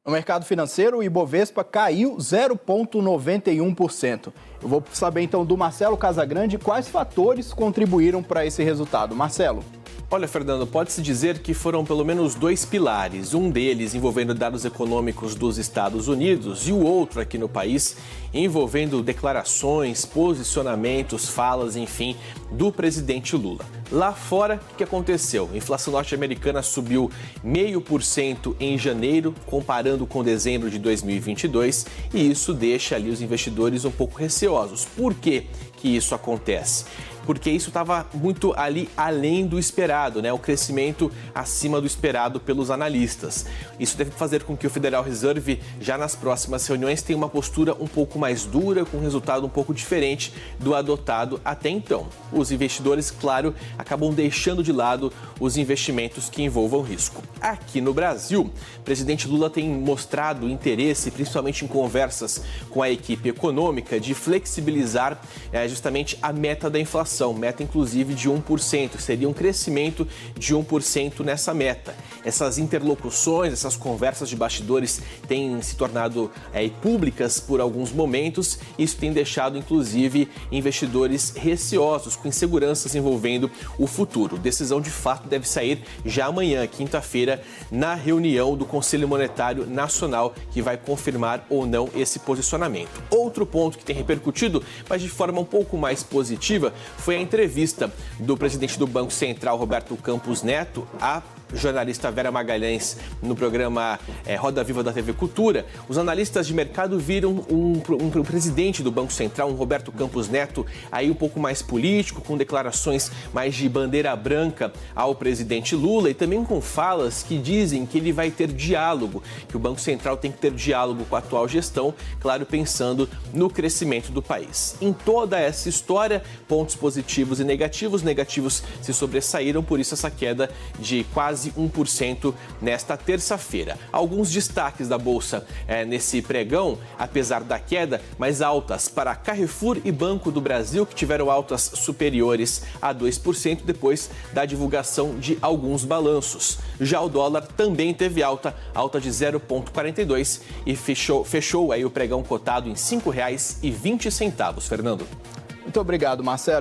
No mercado financeiro, o Ibovespa caiu 0,91%. Eu vou saber então do Marcelo Casagrande quais fatores contribuíram para esse resultado. Marcelo. Olha, Fernando, pode-se dizer que foram pelo menos dois pilares, um deles envolvendo dados econômicos dos Estados Unidos e o outro aqui no país envolvendo declarações, posicionamentos, falas, enfim, do presidente Lula. Lá fora, o que aconteceu? A inflação norte-americana subiu 0,5% em janeiro, comparando com dezembro de 2022, e isso deixa ali os investidores um pouco receosos. Por que isso acontece? Porque isso estava muito ali além do esperado, né? O crescimento acima do esperado pelos analistas. Isso deve fazer com que o Federal Reserve, já nas próximas reuniões, tenha uma postura um pouco mais dura, com um resultado um pouco diferente do adotado até então. Os investidores, claro, acabam deixando de lado os investimentos que envolvam risco. Aqui no Brasil, o presidente Lula tem mostrado interesse, principalmente em conversas com a equipe econômica, de flexibilizar justamente a meta da inflação. Meta inclusive de 1%, seria um crescimento de 1% nessa meta. Essas interlocuções, essas conversas de bastidores têm se tornado públicas por alguns momentos. Isso tem deixado inclusive investidores receosos, com inseguranças envolvendo o futuro. Decisão de fato deve sair já amanhã, quinta-feira, na reunião do Conselho Monetário Nacional, que vai confirmar ou não esse posicionamento. Outro ponto que tem repercutido, mas de forma um pouco mais positiva, foi a entrevista do presidente do Banco Central, Roberto Campos Neto, à jornalista Vera Magalhães no programa Roda Viva da TV Cultura. Os analistas de mercado viram um presidente do Banco Central, um Roberto Campos Neto, aí um pouco mais político, com declarações mais de bandeira branca ao presidente Lula e também com falas que dizem que ele vai ter diálogo, que o Banco Central tem que ter diálogo com a atual gestão, claro, pensando no crescimento do país. Em toda essa história, pontos positivos e negativos. Negativos se sobressaíram, por isso essa queda de quase 1% nesta terça-feira. Alguns destaques da Bolsa nesse pregão, apesar da queda, mais altas para Carrefour e Banco do Brasil, que tiveram altas superiores a 2% depois da divulgação de alguns balanços. Já o dólar também teve alta de 0,42 e fechou aí o pregão cotado em R$ 5,20, Fernando. Muito obrigado, Marcelo.